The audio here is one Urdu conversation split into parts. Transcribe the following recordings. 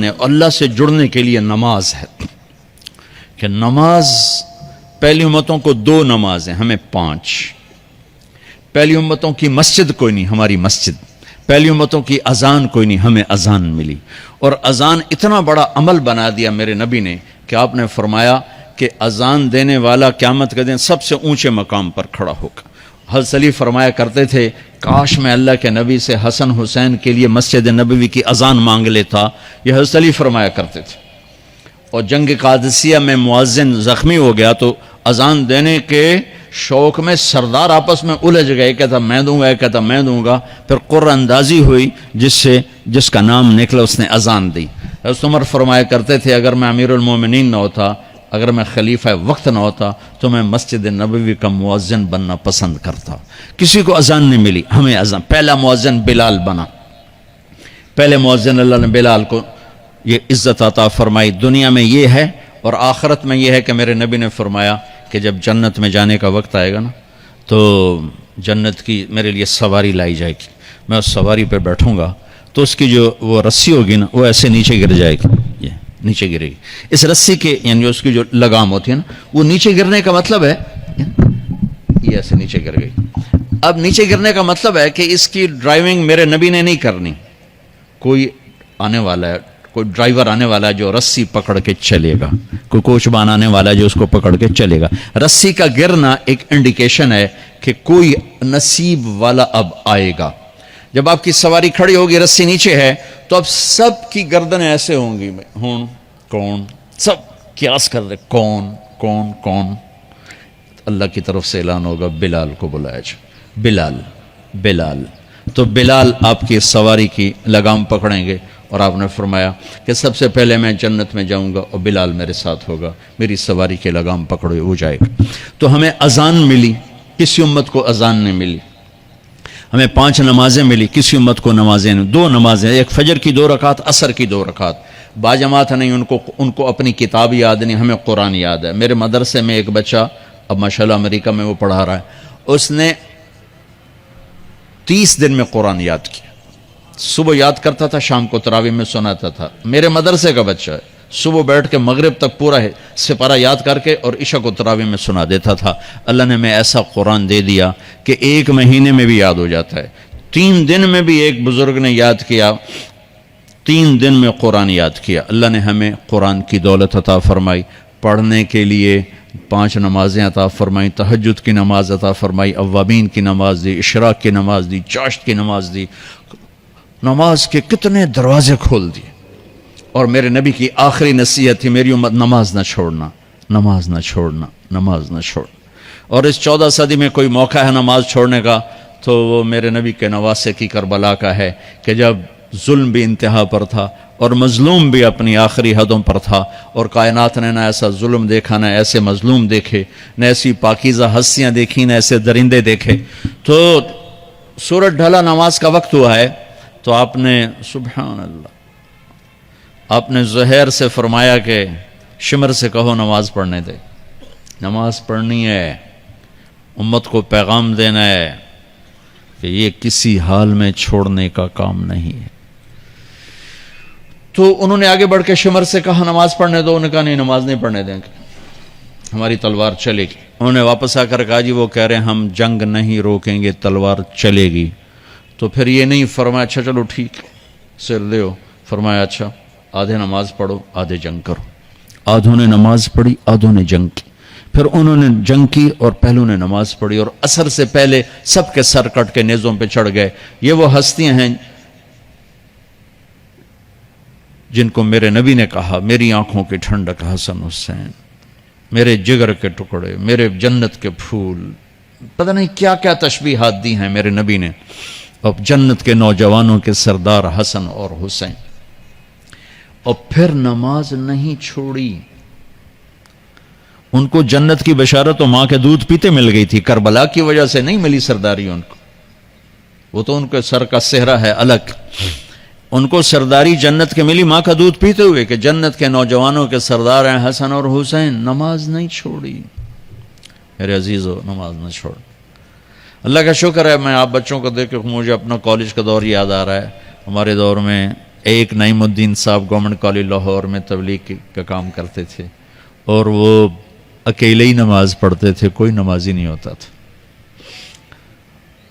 ہے اللہ سے جڑنے کے لیے نماز ہے کہ نماز پہلی امتوں کو 2 نمازیں، ہمیں 5۔ پہلی امتوں کی مسجد کوئی نہیں، ہماری مسجد۔ پہلی امتوں کی اذان کوئی نہیں، ہمیں اذان ملی۔ اور اذان اتنا بڑا عمل بنا دیا میرے نبی نے کہ آپ نے فرمایا کہ اذان دینے والا قیامت کے دن سب سے اونچے مقام پر کھڑا ہوگا۔ حضرت علی فرمایا کرتے تھے کاش میں اللہ کے نبی سے حسن حسین کے لیے مسجد نبوی کی اذان مانگ لیتا، یہ حضرت علی فرمایا کرتے تھے۔ اور جنگ قادسیہ میں مؤذن زخمی ہو گیا تو اذان دینے کے شوق میں سردار آپس میں الجھ گئے، کہتا میں دوں گا، کہتا میں دوں گا، پھر قرہ اندازی ہوئی جس کا نام نکلا اس نے اذان دی۔ حضرت عمر فرمایا کرتے تھے اگر میں امیر المومنین نہ ہوتا، اگر میں خلیفہ وقت نہ ہوتا تو میں مسجد نبوی کا مؤذن بننا پسند کرتا۔ کسی کو اذان نہیں ملی، ہمیں اذان۔ پہلا مؤذن بلال بنا، پہلے مؤذن اللہ نے بلال کو یہ عزت عطا فرمائی۔ دنیا میں یہ ہے اور آخرت میں یہ ہے کہ میرے نبی نے فرمایا کہ جب جنت میں جانے کا وقت آئے گا نا تو جنت کی میرے لیے سواری لائی جائے گی، میں اس سواری پہ بیٹھوں گا تو اس کی جو وہ رسی ہوگی نا وہ ایسے نیچے گر جائے گی، یہ نیچے گرے گی۔ اس رسی کے یعنی اس کی جو لگام ہوتی ہے نا وہ نیچے گرنے کا مطلب ہے یہ ایسے نیچے گر گئی۔ اب نیچے گرنے کا مطلب ہے کہ اس کی ڈرائیونگ میرے نبی نے نہیں کرنی، کوئی آنے والا ہے، کوئی ڈرائیور آنے والا ہے جو رسی پکڑ کے چلے گا، کوئی کوچبان آنے والا ہے جو اس کو پکڑ کے چلے گا۔ رسی کا گرنا ایک انڈیکیشن ہے کہ کوئی نصیب والا اب آئے گا۔ جب آپ کی سواری کھڑی ہوگی، رسی نیچے ہے، تو اب سب کی گردنیں ایسے ہوں گی، کون، سب قیاس کر رہے کون کون کون۔ اللہ کی طرف سے اعلان ہوگا بلال کو بلایا جائے، بلال۔ تو بلال آپ کی سواری کی لگام پکڑیں گے اور آپ نے فرمایا کہ سب سے پہلے میں جنت میں جاؤں گا اور بلال میرے ساتھ ہوگا، میری سواری کی لگام پکڑے ہو جائے گا۔ تو ہمیں اذان ملی، کسی امت کو اذان نہیں ملی۔ ہمیں 5 نمازیں ملی، کسی امت کو نمازیں نہیں۔ 2 نمازیں، ایک فجر کی 2 رکعت، عصر کی 2 رکعت۔ باجماعت نہیں، ان کو اپنی کتاب یاد نہیں، ہمیں قرآن یاد ہے۔ میرے مدرسے میں ایک بچہ اب ماشاءاللہ امریکہ میں وہ پڑھا رہا ہے، اس نے 30 دن میں قرآن یاد کیا۔ صبح یاد کرتا تھا، شام کو تراویح میں سناتا تھا۔ میرے مدرسے کا بچہ ہے، صبح بیٹھ کے مغرب تک پورا ہے سپارہ یاد کر کے اور عشاء کو تراویح میں سنا دیتا تھا۔ اللہ نے میں ایسا قرآن دے دیا کہ 1 مہینے میں بھی یاد ہو جاتا ہے۔ 3 دن میں بھی ایک بزرگ نے یاد کیا، 3 دن میں قرآن یاد کیا۔ اللہ نے ہمیں قرآن کی دولت عطا فرمائی، پڑھنے کے لیے 5 نمازیں عطا فرمائی، تہجد کی نماز عطا فرمائی، اوابین کی نماز دی، اشراق کی نماز دی، چاشت کی نماز دی۔ نماز کے کتنے دروازے کھول دیے۔ اور میرے نبی کی آخری نصیحت تھی میری امت نماز نہ چھوڑنا، نماز نہ چھوڑنا، نماز نہ چھوڑنا۔ اور اس 14 صدی میں کوئی موقع ہے نماز چھوڑنے کا تو وہ میرے نبی کے نواسے کی کربلا کا ہے کہ جب ظلم بھی انتہا پر تھا اور مظلوم بھی اپنی آخری حدوں پر تھا، اور کائنات نے نہ ایسا ظلم دیکھا، نہ ایسے مظلوم دیکھے، نہ ایسی پاکیزہ ہستیاں دیکھی، نہ ایسے درندے دیکھے۔ تو سورج ڈھلا، نماز کا وقت ہوا ہے، تو آپ نے سبحان اللہ، آپ نے زہیر سے فرمایا کہ شمر سے کہو نماز پڑھنے دے، نماز پڑھنی ہے، امت کو پیغام دینا ہے کہ یہ کسی حال میں چھوڑنے کا کام نہیں ہے۔ تو انہوں نے آگے بڑھ کے شمر سے کہا نماز پڑھنے دو، انہوں نے کہا نہیں نماز نہیں پڑھنے دیں گے، ہماری تلوار چلے گی۔ انہوں نے واپس آ کر کہا جی وہ کہہ رہے ہیں ہم جنگ نہیں روکیں گے، تلوار چلے گی۔ تو پھر یہ نہیں فرمایا اچھا چلو ٹھیک سر دیو، فرمایا اچھا آدھے نماز پڑھو آدھے جنگ کرو۔ آدھوں نے نماز پڑھی، آدھوں نے جنگ کی۔ پھر انہوں نے جنگ کی اور پہلوں نے نماز پڑھی، اور عصر سے پہلے سب کے سر کٹ کے نیزوں پہ چڑھ گئے۔ یہ وہ ہستیاں ہیں جن کو میرے نبی نے کہا میری آنکھوں کی ٹھنڈک حسن حسین، میرے جگر کے ٹکڑے، میرے جنت کے پھول، پتہ نہیں کیا کیا تشبیہات دی ہیں میرے نبی نے۔ اب جنت کے نوجوانوں کے سردار حسن اور حسین۔ اور پھر نماز نہیں چھوڑی۔ ان کو جنت کی بشارت و ماں کے دودھ پیتے مل گئی تھی، کربلا کی وجہ سے نہیں ملی سرداری ان کو، وہ تو ان کے سر کا صحرا ہے الگ۔ ان کو سرداری جنت کے ملی ماں کا دودھ پیتے ہوئے کہ جنت کے نوجوانوں کے سردار ہیں حسن اور حسین۔ نماز نہیں چھوڑی میرے عزیزو، نماز نہ چھوڑ۔ اللہ کا شکر ہے، میں آپ بچوں کو دیکھ کے مجھے اپنا کالج کا دور یاد آ رہا ہے۔ ہمارے دور میں ایک نعیم الدین صاحب گورنمنٹ کالج لاہور میں تبلیغ کا کام کرتے تھے، اور وہ اکیلے ہی نماز پڑھتے تھے، کوئی نمازی نہیں ہوتا تھا،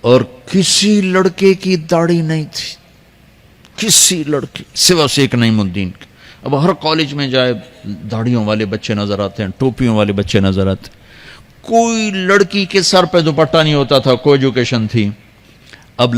اور کسی لڑکے کی داڑھی نہیں تھی، کسی لڑکے سوا سے ایک نعیم الدین کی۔ اب ہر کالج میں جائے داڑھیوں والے بچے نظر آتے ہیں، ٹوپیوں والے بچے نظر آتے ہیں، کوئی لڑکی کے سر پہ دوپٹہ نہیں ہوتا تھا، کوئی ایجوکیشن تھی۔ اب